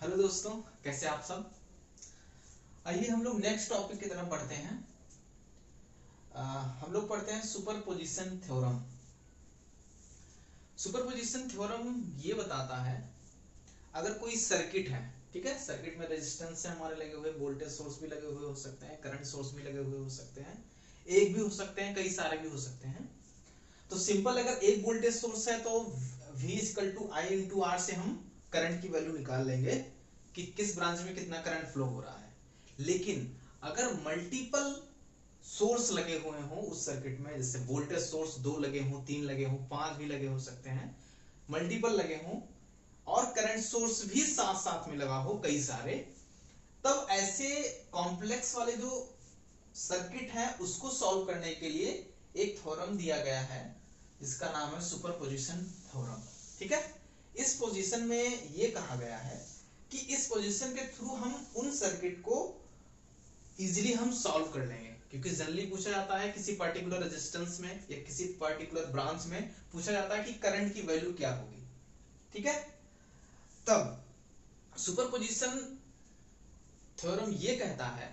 Hello दोस्तों, कैसे आप सब। आइए हम लोग नेक्स्ट टॉपिक की तरफ बढ़ते हैं। हम लोग पढ़ते हैं सुपरपोजिशन थ्योरम। सुपरपोजिशन थ्योरम ये बताता है, अगर कोई सर्किट है, ठीक है, सर्किट में रेजिस्टेंस है हमारे लगे हुए, वोल्टेज सोर्स भी लगे हुए हो सकते हैं, करंट सोर्स भी लगे हुए हो सकते हैं, एक भी हो सकते हैं, कई सारे भी हो सकते हैं। तो सिंपल, अगर एक वोल्टेज सोर्स है तो V equal to I into R से हम करंट की वैल्यू निकाल लेंगे कि किस ब्रांच में कितना करंट फ्लो हो रहा है। लेकिन अगर मल्टीपल सोर्स लगे हुए हो उस सर्किट में, जैसे वोल्टेज सोर्स 2 लगे हो, 3 लगे हो, 5 भी लगे हो सकते हैं, मल्टीपल लगे हो, और करंट सोर्स भी साथ साथ में लगा हो कई सारे, तब ऐसे कॉम्प्लेक्स वाले जो सर्किट है उसको सॉल्व करने के लिए एक थ्योरम दिया गया है जिसका नाम है सुपरपोजिशन थ्योरम। ठीक है, इस पोजीशन में ये कहा गया है कि इस पोजीशन के थ्रू हम उन सर्किट को इजीली हम सॉल्व कर लेंगे, क्योंकि जनरली पूछा जाता है किसी पर्टिकुलर रेजिस्टेंस में या किसी पर्टिकुलर ब्रांच में पूछा जाता है कि करंट की वैल्यू क्या होगी। ठीक है, तब सुपरपोजिशन थ्योरम ये कहता है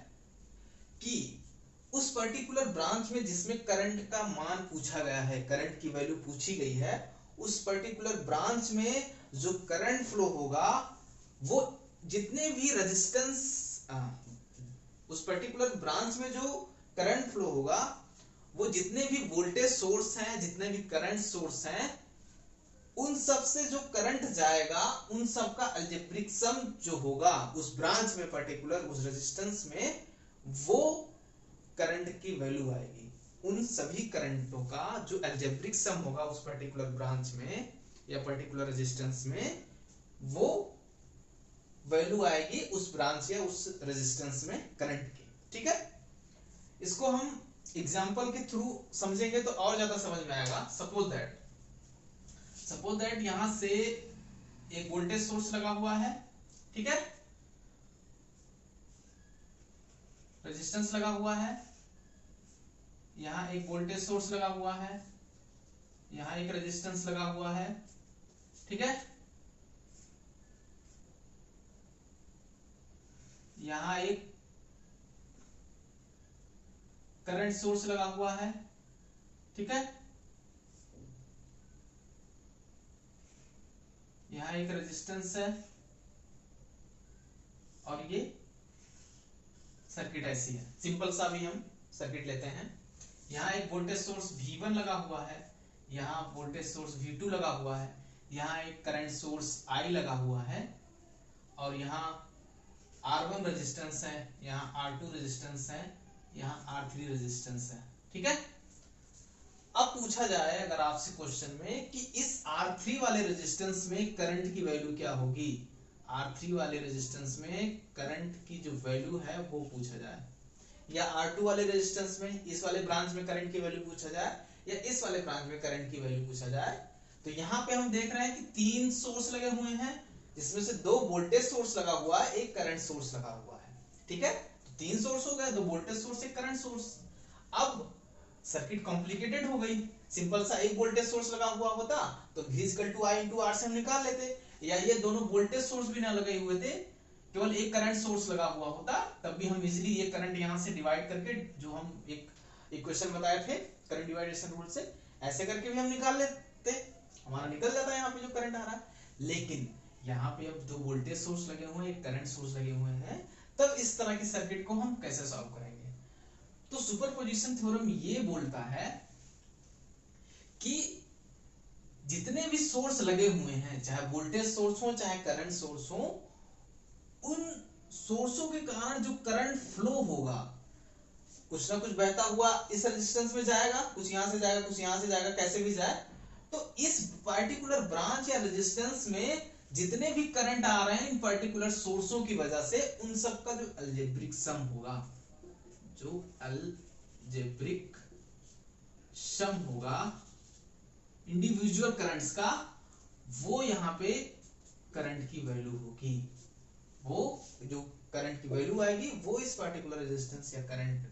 कि उस पर्टिकुलर ब्रांच में जिसमें करंट का मान पूछा गया है, करंट की वैल्यू पूछी गई है, उस पर्टिकुलर ब्रांच में जो करंट फ्लो होगा वो जितने भी रेजिस्टेंस, उस पर्टिकुलर ब्रांच में जो करंट फ्लो होगा वो जितने भी वोल्टेज सोर्स हैं, जितने भी करंट सोर्स हैं, उन सब से जो करंट जाएगा उन सब का अलजेब्रिक सम जो होगा उस ब्रांच में, पर्टिकुलर उस रेजिस्टेंस में, वो करंट की वैल्यू आएगी। उन सभी करंटों का जो अलजेब्रिक सम होगा उस पर्टिकुलर ब्रांच में या पर्टिकुलर रेजिस्टेंस में, वो वैल्यू आएगी उस ब्रांच या उस रेजिस्टेंस में करंट की। ठीक है, इसको हम एग्जांपल के थ्रू समझेंगे तो और ज्यादा समझ में आएगा। सपोज दैट यहां से एक वोल्टेज सोर्स लगा हुआ है, ठीक है, रेजिस्टेंस लगा हुआ है, यहां एक वोल्टेज सोर्स लगा हुआ है, यहां एक रेजिस्टेंस लगा हुआ है, ठीक है, यहां एक करंट सोर्स लगा हुआ है, ठीक है, यहां एक रेजिस्टेंस है, और ये सर्किट ऐसी है। सिंपल सा भी हम सर्किट लेते हैं। यहाँ एक वोल्टेज सोर्स V1 लगा हुआ है, यहाँ वोल्टेज सोर्स V2 लगा हुआ है, यहाँ एक करंट सोर्स I लगा हुआ है, और यहाँ R1 रेजिस्टेंस है, यहाँ R2 रेजिस्टेंस है, यहाँ R3 रेजिस्टेंस है। ठीक है, अब पूछा जाए अगर आपसे क्वेश्चन में कि इस R3 वाले रेजिस्टेंस में करंट की वैल्यू क्या होगी, R3 वाले रेजिस्टेंस में करंट की जो वैल्यू है वो पूछा जाए, या R2 वाले रेजिस्टेंस में इस वाले ब्रांच में करंट की वैल्यू पूछा जाए, या इस वाले ब्रांच में करंट की वैल्यू पूछा जाए, तो यहाँ पे हम देख रहे हैं कि 3 सोर्स लगे हुए हैं, जिसमें से 2 वोल्टेज सोर्स लगा हुआ है, एक करंट सोर्स लगा हुआ है। ठीक है, तो 3 सोर्स हो गए, 2 वोल्टेज सोर्स, एक करंट सोर्स। अब सर्किट कॉम्प्लिकेटेड हो गई। सिंपल सा एक वोल्टेज सोर्स लगा हुआ होता तो V equal to I into R से हम निकाल लेते, या ये दोनों वोल्टेज सोर्स भी ना लगे हुए थे, केवल एक करंट सोर्स लगा हुआ होता, तब भी हम इजीली ये करंट यहां से डिवाइड करके, जो हम एक इक्वेशन बताए थे करंट डिवाइडेशन रूल से, ऐसे करके भी हम निकाल लेते, हमारा निकल जाता है यहाँ पे जो करंट आ रहा है। लेकिन यहाँ पे अब 2 वोल्टेज सोर्स लगे हुए हैं, एक करंट सोर्स लगे हुए हैं, तब इस तरह की सर्किट को हम कैसे सॉल्व करेंगे। तो सुपरपोजिशन थ्योरम ये बोलता है कि जितने भी सोर्स लगे हुए हैं, चाहे वोल्टेज सोर्स हो चाहे करंट सोर्स हो, उन सोर्सों के कारण जो करंट फ्लो होगा, कुछ ना कुछ बहता हुआ इस रेजिस्टेंस में जाएगा, कुछ यहां से जाएगा, कुछ यहां से जाएगा, कैसे भी जाए, तो इस पर्टिकुलर ब्रांच या रेजिस्टेंस में जितने भी करंट आ रहे हैं इन पर्टिकुलर सोर्सों की वजह से, उन सब का जो अलजेब्रिक सम होगा, जो अलजेब्रिक सम होगा इंडिविजुअल करंट्स का, वो यहां पे करंट की वैल्यू होगी। वो जो करंट की वैल्यू आएगी वो इस पर्टिकुलर रेजिस्टेंस या करंट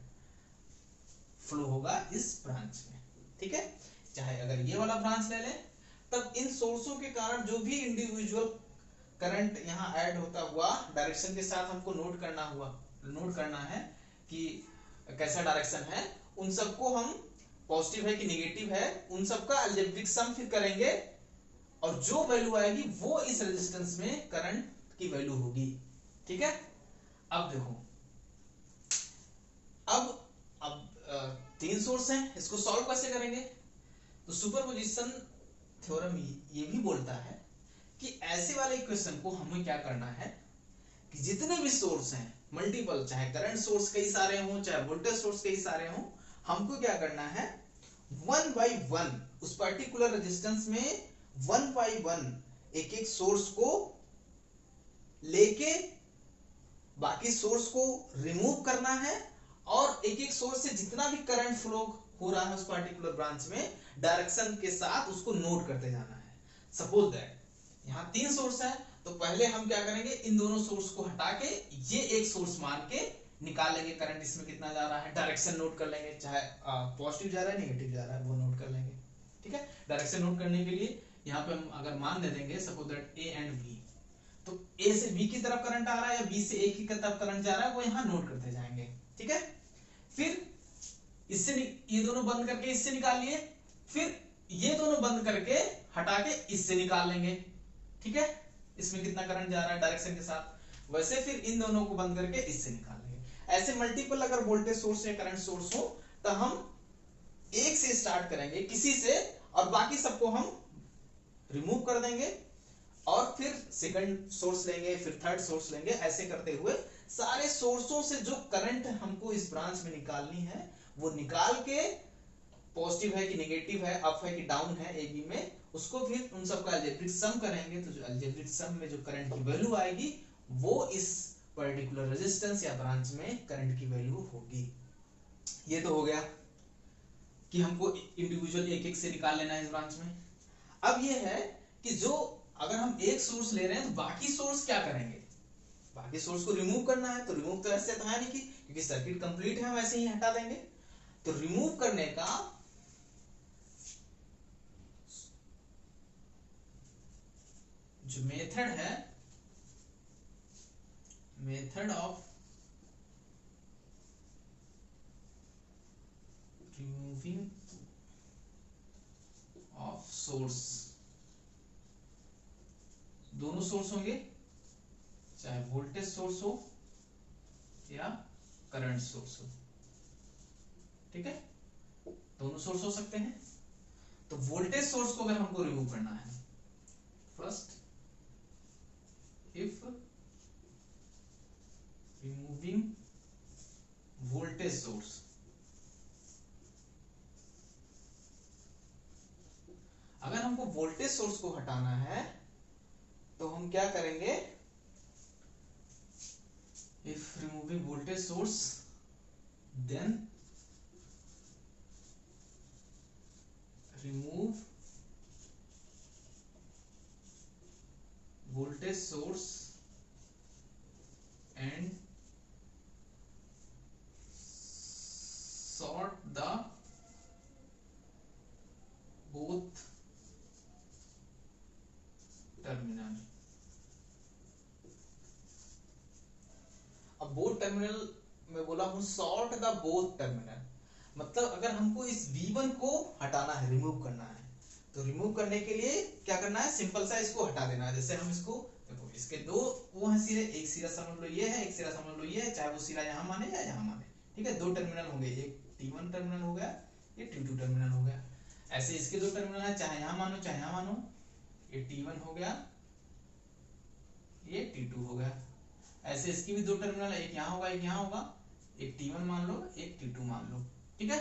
फ्लो होगा इस ब्रांच में। ठीक है, चाहे अगर ये वाला ब्रांच ले लें, तब इन सोर्सों के कारण जो भी इंडिविजुअल करंट यहाँ ऐड होता हुआ डायरेक्शन के साथ हमको नोट करना है कि कैसा डायरेक्शन है, उन सबको हम पॉजिटिव है कि नेगेटिव है उन सबका अलजेब्रिक सम फिर करेंगे, और जो वैल्यू आएगी वो इस रेजिस्टेंस में करंट की वैल्यू होगी। ठीक है, अब देखो, अब 3 सोर्स हैं, इसको सॉल्व कैसे करेंगे? तो सुपरपोजिशन थ्योरम ये भी बोलता है कि ऐसे वाले इक्वेशन को हमें क्या करना है कि जितने भी सोर्स हैं मल्टीपल, चाहे करंट सोर्स कई सारे हों चाहे वोल्टेज सोर्स कई सारे हों, हमको क्या करना है 1 बाई 1 उस पर्टिकुलर रेजिस्टेंस में 1 बाई 1 एक एक सोर्स को लेके बाकी सोर्स को रिमूव करना है, और एक एक सोर्स से जितना भी करंट फ्लो हो रहा है उस पर्टिकुलर ब्रांच में डायरेक्शन के साथ उसको नोट करते जाना है। सपोज दैट यहाँ 3 सोर्स है, तो पहले हम क्या करेंगे, इन दोनों सोर्स को हटा के ये एक सोर्स मान के निकाल लेंगे करंट इसमें कितना जा रहा है, डायरेक्शन नोट कर लेंगे, चाहे पॉजिटिव जा रहा है नेगेटिव जा रहा है वो नोट कर लेंगे। ठीक है, डायरेक्शन नोट करने के लिए यहाँ पे हम अगर मान दे देंगे suppose that A and B, तो ए से बी की तरफ करंट आ रहा है या बी से ए की तरफ करंट जा रहा है वो यहाँ नोट करते जाएंगे। ठीक है, फिर इससे ये दोनों बंद करके इससे निकाल लिए, फिर ये दोनों बंद करके हटा के इससे निकाल लेंगे। ठीक है, इसमें कितना करंट जा रहा है डायरेक्शन के साथ, वैसे फिर इन दोनों को बंद करके इससे निकाल लेंगे। ऐसे मल्टीपल अगर वोल्टेज सोर्स या करंट सोर्स हो तो हम एक से स्टार्ट करेंगे किसी से, और बाकी सबको हम रिमूव कर देंगे, और फिर सेकंड सोर्स लेंगे, फिर थर्ड सोर्स लेंगे, ऐसे करते हुए सारे सोर्सों से जो करंट हमको इस ब्रांच में निकालनी है वो निकाल के, पॉजिटिव है कि नेगेटिव है, अप है कि डाउन है ए बी में, उसको फिर उन सबका अलजेब्रिक सम करेंगे, तो जो अलजेब्रिक सम में जो करंट की वैल्यू आएगी वो इस पर्टिकुलर रेजिस्टेंस या ब्रांच में करंट की वैल्यू होगी। ये तो हो गया कि हमको इंडिविजुअल एक एक से निकाल लेना है इस ब्रांच में। अब ये है कि जो अगर हम एक सोर्स ले रहे हैं तो बाकी सोर्स क्या करेंगे, बाकी सोर्स को रिमूव करना है, तो रिमूव तो ऐसे तो है नहीं कि क्योंकि सर्किट कंप्लीट है वैसे ही हटा देंगे, तो रिमूव करने का जो मेथड है, method of removing of source, दोनों सोर्स होंगे चाहे वोल्टेज सोर्स हो या करंट सोर्स हो। ठीक है, दोनों सोर्स हो सकते हैं। तो वोल्टेज सोर्स को अगर हमको रिमूव करना है, first if removing voltage source, अगर हमको वोल्टेज सोर्स को हटाना है तो हम क्या करेंगे, if removing voltage source then remove voltage source and sort the both terminal। अब बोथ टर्मिनल में बोला हूं सॉर्ट द बोथ टर्मिनल, मतलब अगर हमको इस V1 को हटाना है, रिमूव करना है, तो रिमूव करने के लिए क्या करना है, सिंपल सा इसको हटा देना है। जैसे हम इसको देखो, इसके दो वो हैं सिरे, एक सिरा समझ लो ये है, एक सिरा समझ लो ये है, चाहे वो सिरा यहाँ माने या यहाँ माने। ठीक है, दो टर्मिनल होंगे, एक T1 टर्मिनल हो गया, ये T2 टर्मिनल हो गया। ऐसे इसके दो टर्मिनल है, चाहे यहाँ मानो चाहे यहाँ मानो, ये T1 हो गया, ये T2 हो गया। ऐसे इसकी भी दो टर्मिनल है, एक यहाँ होगा एक यहाँ होगा, एक T1 मान लो एक T2 मान लो। ठीक है,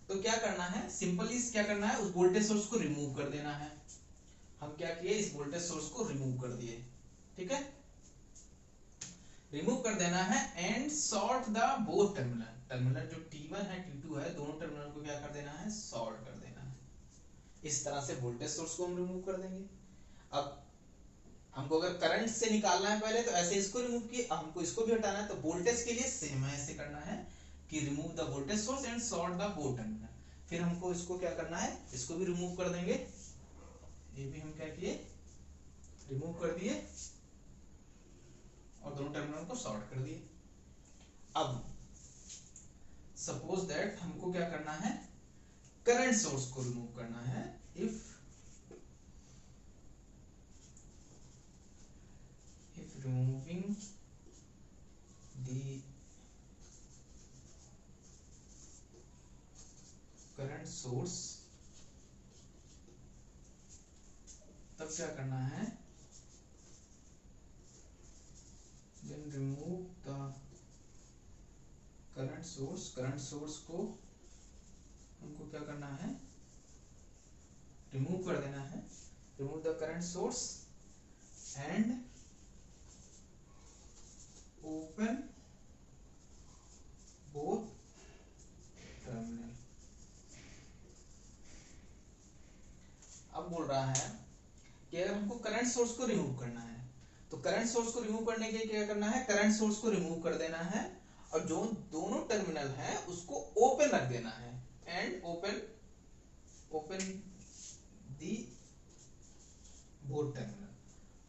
तो क्या करना है, सिंपली क्या करना है, उस वोल्टेज सोर्स को रिमूव कर देना है। हम क्या किए, इस वोल्टेज सोर्स को रिमूव कर दिए। ठीक है, रिमूव कर देना है and sort the both terminal, terminal जो T1 है T2 है, दोनों टर्मिनल को क्या कर देना है, सॉर्ट कर देना है। इस तरह से वोल्टेज सोर्स को हम रिमूव कर देंगे। अब हमको अगर करंट से निकालना है पहले तो ऐसे इसको रिमूव किए, हमको इसको भी हटाना है, तो वोल्टेज के लिए सेम है, ऐसे करना है कि remove the voltage source and sort the both terminal. फिर हमको इसको क्या करना है, इसको भी रिमूव कर देंगे, ये भी हम क्या किए, रिमूव कर दिए, दोनों टर्मिनल को शॉर्ट कर दिए। अब सपोज दैट हमको क्या करना है, करंट सोर्स को रिमूव करना है। If removing the current source, तब क्या करना है, then remove the current source को हमको क्या करना है, रिमूव कर देना है। Remove the current source and open both terminal. अब बोल रहा है कि अगर हमको करंट सोर्स को रिमूव करना है तो करंट सोर्स को रिमूव करने के लिए क्या करना है, करंट सोर्स को रिमूव कर देना है और जो दोनों टर्मिनल है उसको ओपन रख देना है। And open the both terminal,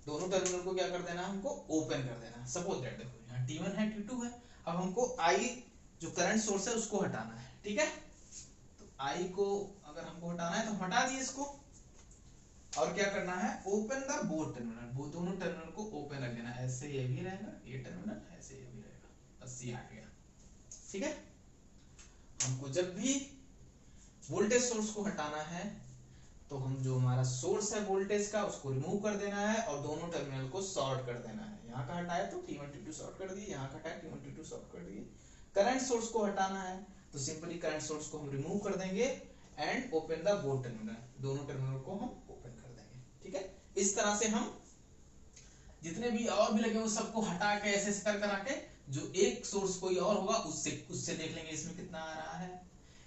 दोनों टर्मिनल को क्या कर देना, हमको ओपन कर देना। सपोज दैट देखो यहाँ T1 है T2 है, अब हमको I जो करंट सोर्स है उसको हटाना है। ठीक है, तो I को अगर हमको हटाना है तो हटा दिए इसको, और क्या करना है, ओपन द बोथ टर्मिनल, वो दोनों टर्मिनल को ओपन रख देना। ऐसे ये भी रहेगा ये टर्मिनल, ऐसे ये भी रहेगा, बस ये आ गया। ठीक है, हमको जब भी वोल्टेज सोर्स को हटाना है तो हम जो हमारा सोर्स है वोल्टेज का उसको रिमूव कर देना है और दोनों टर्मिनल को शॉर्ट कर देना है। यहाँ का हटाया तो T1 T2 शॉर्ट कर दिए, यहाँ का हटाया T1 T2 शॉर्ट कर दिए। करंट सोर्स को हटाना है तो सिंपली करंट सोर्स को हम रिमूव कर देंगे and open the both terminal, दोनों टर्मिनल को हम ओपन कर देंगे। ठीक है, इस तरह से हम जितने भी और भी लगे वो सबको हटा के ऐसे कर करा के जो एक सोर्स कोई और होगा उससे देख लेंगे इसमें कितना आ रहा है,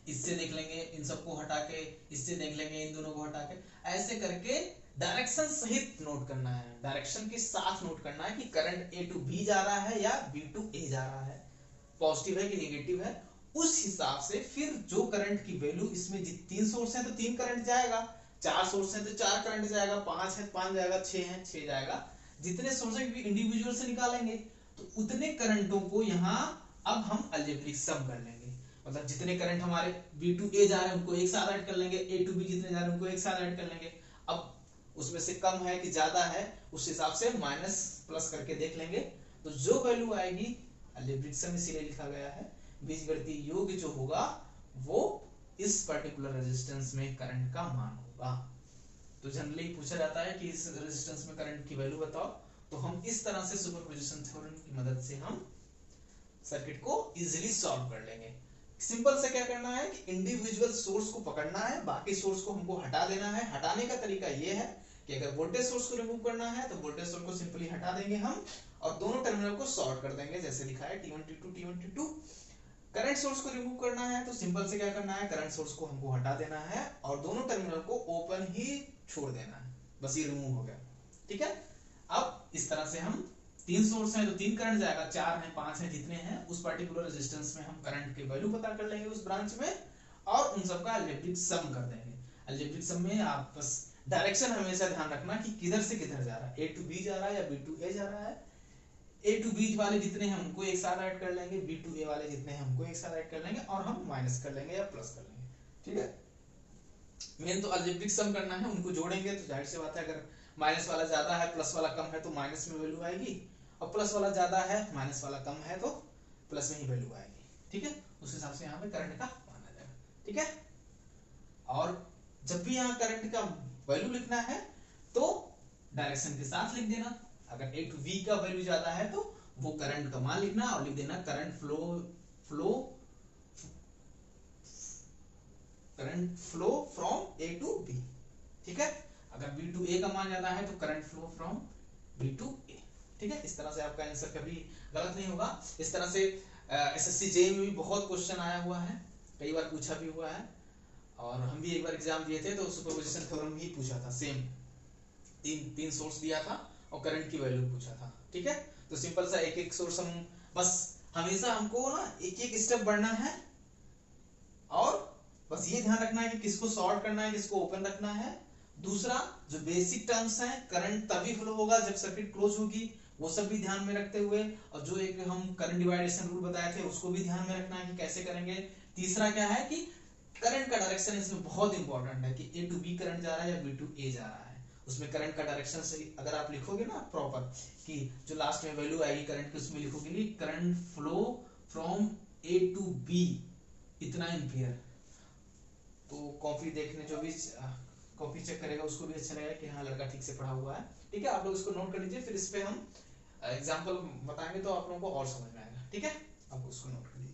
इससे देख लेंगे इन सबको हटा के, इससे देख लेंगे इन दोनों को हटा के, ऐसे करके डायरेक्शन सहित नोट करना है, डायरेक्शन के साथ नोट करना है कि करंट A टू B जा रहा है या B टू A जा रहा है, पॉजिटिव है कि नेगेटिव है। उस हिसाब से फिर जो करंट की वैल्यू, इसमें 3 सोर्स है तो 3 करंट जाएगा, 4 सोर्स है तो 4 करंट जाएगा, 5 है 5 जाएगा, 6 है 6 जाएगा। जितने सोर्स है इंडिविजुअल से निकालेंगे तो उतने करंटों को यहाँ अब हम अलजेब्रिक सम कर लेंगे। मतलब जितने करंट हमारे B टू A जा रहे हैं उनको एक साथ ऐड कर लेंगे, A टू B जितने जा रहे हैं उनको एक साथ ऐड कर लेंगे। अब उसमें से कम है कि ज्यादा है उस हिसाब से माइनस प्लस करके देख लेंगे, तो जो वैल्यू आएगी अलजेब्रिक सम इसीलिए लिखा गया है, बीजगणितीय योग जो होगा वो इस पर्टिकुलर रेजिस्टेंस में करंट का मान होगा। तो जनरली पूछा जाता है कि इस रेजिस्टेंस में करंट की वैल्यू बताओ, तो हम इस तरह से सुपरपोजिशन थ्योरम की मदद से हम सर्किट को इजीली सॉल्व कर लेंगे। सिंपल से क्या करना है कि इंडिविजुअल सोर्स को पकड़ना है, बाकी सोर्स को हमको हटा देना है। हटाने का तरीका ये है कि अगर वोल्टेज सोर्स को रिमूव करना है तो वोल्टेज सोर्स को सिंपली हटा देंगे हम और दोनों टर्मिनल को शॉर्ट कर देंगे, जैसे लिखा है T1 T2 T1 T2। Current source को रिमूव करना है तो सिंपल से क्या करना है, करंट सोर्स को हमको हटा देना है और दोनों टर्मिनल को ओपन ही छोड़ देना है, बस ये रिमूव हो गया। ठीक है, अब इस तरह से हम 3 सोर्स हैं तो 3 करंट जाएगा, 4 है 5 है जितने हैं उस पर्टिकुलर रेजिस्टेंस में हम करंट की वैल्यू पता कर लेंगे उस ब्रांच में और उन सबका अलजेब्रिक सम कर देंगे। अलजेब्रिक सम में आप बस डायरेक्शन हमेशा ध्यान रखना कि किधर से किधर जा रहा है, A टू B जा रहा है या B टू A जा रहा है। A टू B वाले जितने हैं उनको एक साथ ऐड कर लेंगे, B टू A वाले जितने हैं उनको एक साथ ऐड कर लेंगे और हम माइनस कर लेंगे या प्लस कर लेंगे। ठीक है, मेन तो अलजेब्रिक सम करना है, उनको जोड़ेंगे तो जाहिर सी बात है अगर माइनस वाला ज्यादा है प्लस वाला कम है तो माइनस में वैल्यू आएगी और प्लस वाला ज्यादा है माइनस वाला कम है तो प्लस में ही वैल्यू आएगी। ठीक है, उस हिसाब से यहाँ पे करंट का मान आ जाएगा। ठीक है, और जब भी यहाँ करंट का वैल्यू लिखना है तो डायरेक्शन के साथ लिख देना। अगर A टू B का वैल्यू ज्यादा है तो वो करंट का मान लिखना और लिख देना current flow from A to B। ठीक है, अगर B टू A का मान ज्यादा है तो current flow from B to A। ठीक है, इस तरह से आपका आंसर कभी गलत नहीं होगा। इस तरह से SSC JEE में भी बहुत क्वेश्चन आया हुआ है, कई बार पूछा भी हुआ है और हम भी एक बार एग्जाम दिए थे तो सुपरपोजिशन थ्योरम ही पूछा था, सेम तीन सोर्स दिया था और करंट की वैल्यू पूछा था। ठीक है, तो सिंपल सा एक एक सोर्स हम बस हमेशा हमको ना एक एक स्टेप बढ़ना है और बस ये ध्यान रखना है कि किसको शॉर्ट करना है किसको ओपन रखना है। दूसरा जो बेसिक टर्म्स हैं, करंट तभी फ्लो होगा जब सर्किट क्लोज होगी, वो सब भी ध्यान में रखते हुए, और जो एक हम करंट डिवाइडेशन रूल बताए थे उसको भी ध्यान में रखना है कि कैसे करेंगे। तीसरा क्या है कि करंट का डायरेक्शन इसमें बहुत इंपॉर्टेंट है कि ए टू बी करंट जा रहा है या बी टू ए जा रहा है। उसमें करंट का डायरेक्शन से अगर आप लिखोगे ना प्रॉपर, कि जो लास्ट में वैल्यू आएगी करंट की उसमें लिखोगे कि current flow from A to B इतना एम्पियर, तो कॉपी देखने जो भी कॉपी चेक करेगा उसको भी अच्छा लगेगा कि हाँ लड़का ठीक से पढ़ा हुआ है। ठीक है, आप लोग इसको नोट कर लीजिए, फिर इस पे हम एग्जाम्पल बताएंगे तो आप लोगों को और समझ में आएगा। ठीक है, आप उसको नोट कर लीजिए।